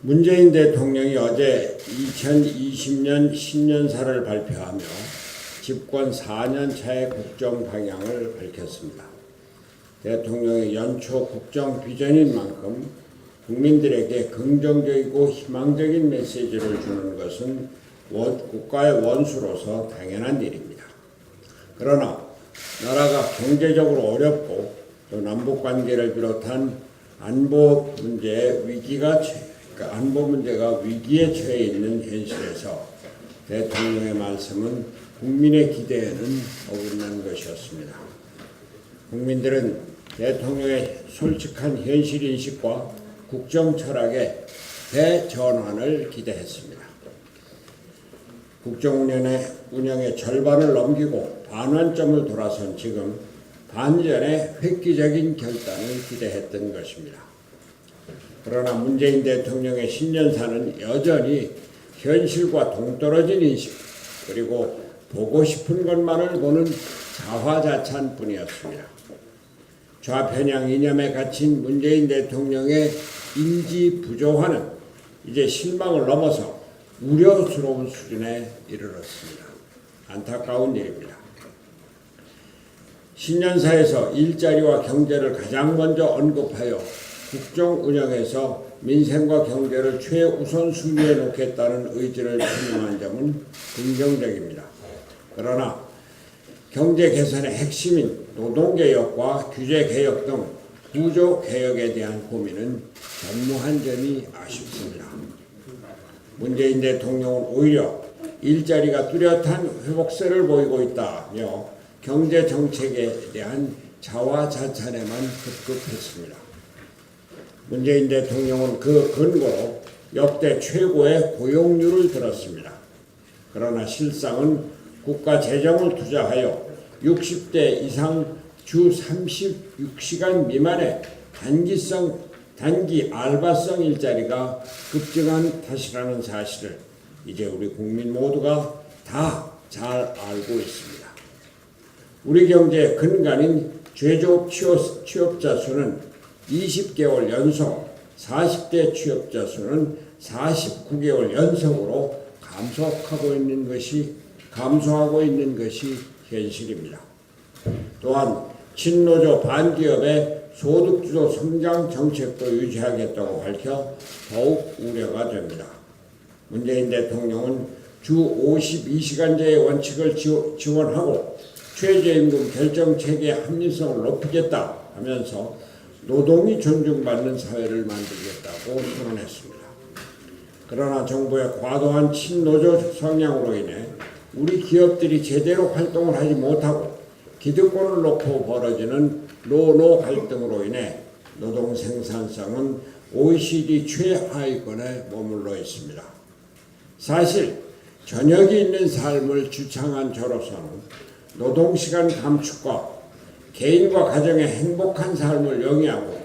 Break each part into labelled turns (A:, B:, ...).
A: 문재인 대통령이 어제 2020년 신년사를 발표하며 집권 4년 차의 국정 방향을 밝혔습니다. 대통령의 연초 국정 비전인 만큼 국민들에게 긍정적이고 희망적인 메시지를 주는 것은 국가의 원수로서 당연한 일입니다. 그러나 나라가 경제적으로 어렵고 또 남북관계를 비롯한 안보 문제가 위기에 처해 있는 현실에서 대통령의 말씀은 국민의 기대에는 어긋난 것이었습니다. 국민들은 대통령의 솔직한 현실인식과 국정 철학의 대전환을 기대했습니다. 국정 운영의 절반을 넘기고 반환점을 돌아선 지금 반전의 획기적인 결단을 기대했던 것입니다. 그러나 문재인 대통령의 신년사는 여전히 현실과 동떨어진 인식 그리고 보고 싶은 것만을 보는 자화자찬뿐이었습니다. 좌편향 이념에 갇힌 문재인 대통령의 인지 부조화는 이제 실망을 넘어서 우려스러운 수준에 이르렀습니다. 안타까운 일입니다. 신년사에서 일자리와 경제를 가장 먼저 언급하여 국정 운영에서 민생과 경제를 최우선 순위에 놓겠다는 의지를 표명한 점은 긍정적입니다. 그러나 경제 개선의 핵심인 노동개혁과 규제개혁 등 구조개혁에 대한 고민은 전무한 점이 아쉽습니다. 문재인 대통령은 오히려 일자리가 뚜렷한 회복세를 보이고 있다며 경제정책에 대한 자화자찬에만 급급했습니다. 문재인 대통령은 그 근거로 역대 최고의 고용률을 들었습니다. 그러나 실상은 국가 재정을 투자하여 60대 이상 주 36시간 미만의 단기 알바성 일자리가 급증한 탓이라는 사실을 이제 우리 국민 모두가 다 잘 알고 있습니다. 우리 경제의 근간인 제조업 취업자 수는 20개월 연속, 40대 취업자 수는 49개월 연속으로 감소하고 있는 것이 현실입니다. 또한 친노조 반기업의 소득주도 성장 정책도 유지하겠다고 밝혀 더욱 우려가 됩니다. 문재인 대통령은 주 52시간제의 원칙을 지원하고 최저임금 결정체계의 합리성을 높이겠다 하면서 노동이 존중받는 사회를 만들겠다고 선언했습니다. 그러나 정부의 과도한 친노조 성향으로 인해 우리 기업들이 제대로 활동을 하지 못하고 기득권을 놓고 벌어지는 노노 갈등으로 인해 노동 생산성은 OECD 최하위권에 머물러 있습니다. 사실 저녁이 있는 삶을 주창한 저로서는 노동시간 감축과 개인과 가정의 행복한 삶을 영위하고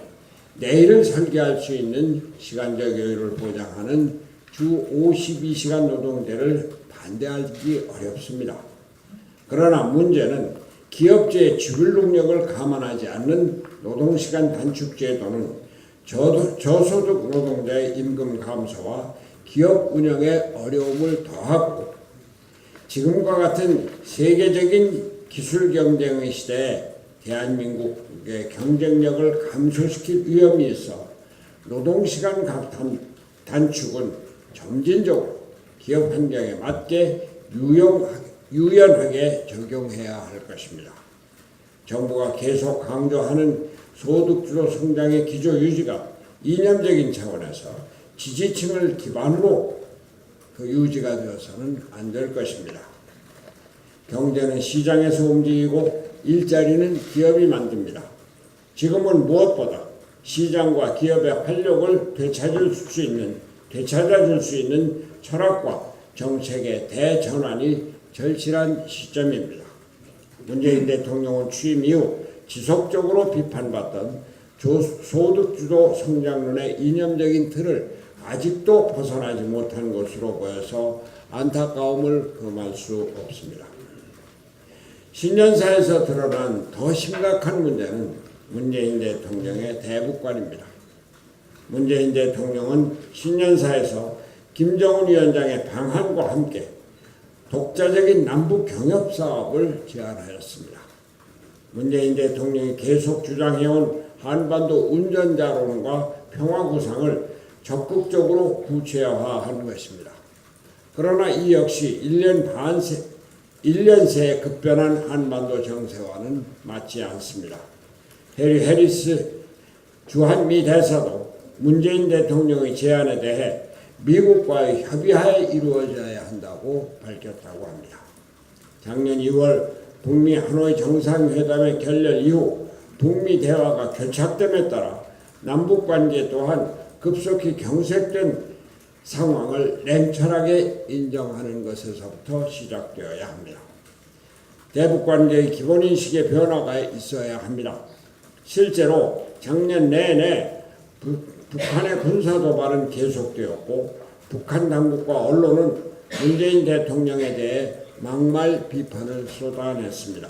A: 내일을 설계할 수 있는 시간적 여유를 보장하는 주 52시간 노동제를 반대하기 어렵습니다. 그러나 문제는 기업체의 지불 능력을 감안하지 않는 노동시간 단축 제도는 저소득 노동자의 임금 감소와 기업 운영에 어려움을 더하고 지금과 같은 세계적인 기술 경쟁의 시대에 대한민국의 경쟁력을 감소시킬 위험이 있어 노동시간 단축은 점진적으로 기업 환경에 맞게 유연하게 적용해야 할 것입니다. 정부가 계속 강조하는 소득주도 성장의 기조 유지가 이념적인 차원에서 지지층을 기반으로 그 유지가 되어서는 안 될 것입니다. 경제는 시장에서 움직이고 일자리는 기업이 만듭니다. 지금은 무엇보다 시장과 기업의 활력을 되찾아줄 수 있는 철학과 정책의 대전환이 절실한 시점입니다. 문재인 대통령은 취임 이후 지속적으로 비판받던 소득주도 성장론의 이념적인 틀을 아직도 벗어나지 못한 것으로 보여서 안타까움을 금할 수 없습니다. 신년사에서 드러난 더 심각한 문제는 문재인 대통령의 대북관입니다. 문재인 대통령은 신년사에서 김정은 위원장의 방한과 함께 독자적인 남북 경협 사업을 제안하였습니다. 문재인 대통령이 계속 주장해온 한반도 운전자론과 평화 구상을 적극적으로 구체화한 것입니다. 그러나 이 역시 1년 새 급변한 한반도 정세와는 맞지 않습니다. 해리 해리스 주한미 대사도 문재인 대통령의 제안에 대해 미국과의 협의하에 이루어져야 한다고 밝혔다고 합니다. 작년 2월 북미 하노이 정상회담의 결렬 이후 북미 대화가 교착됨에 따라 남북관계 또한 급속히 경색된 상황을 냉철하게 인정하는 것에서부터 시작되어야 합니다. 대북관계의 기본인식의 변화가 있어야 합니다. 실제로 작년 내내 북한의 군사도발은 계속되었고 북한 당국과 언론은 문재인 대통령에 대해 막말 비판을 쏟아냈습니다.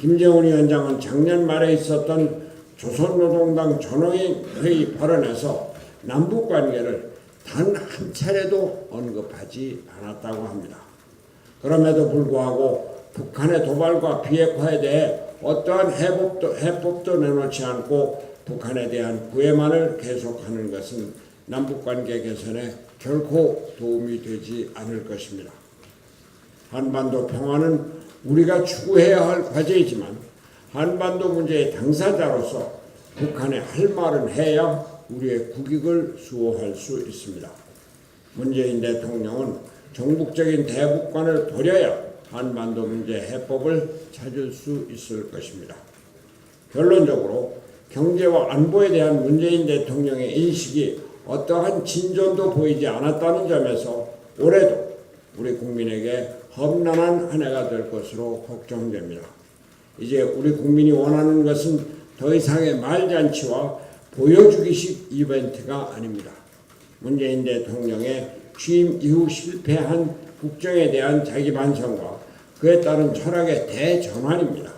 A: 김정은 위원장은 작년 말에 있었던 조선노동당 전원회의 발언에서 남북관계를 단 한 차례도 언급하지 않았다고 합니다. 그럼에도 불구하고 북한의 도발과 비핵화에 대해 어떠한 해법도 내놓지 않고 북한에 대한 구애만을 계속하는 것은 남북관계 개선에 결코 도움이 되지 않을 것입니다. 한반도 평화는 우리가 추구해야 할 과제이지만 한반도 문제의 당사자로서 북한에 할 말은 해야 우리의 국익을 수호할 수 있습니다. 문재인 대통령은 종북적인 대북관을 버려야 한반도 문제 해법을 찾을 수 있을 것입니다. 결론적으로 경제와 안보에 대한 문재인 대통령의 인식이 어떠한 진전도 보이지 않았다는 점에서 올해도 우리 국민에게 험난한 한 해가 될 것으로 걱정됩니다. 이제 우리 국민이 원하는 것은 더 이상의 말잔치와 보여주기식 이벤트가 아닙니다. 문재인 대통령의 취임 이후 실패한 국정에 대한 자기 반성과 그에 따른 철학의 대전환입니다.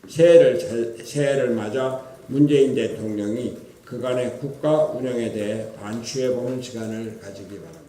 A: 새해를 맞아 문재인 대통령이 그간의 국가 운영에 대해 반추해보는 시간을 가지기 바랍니다.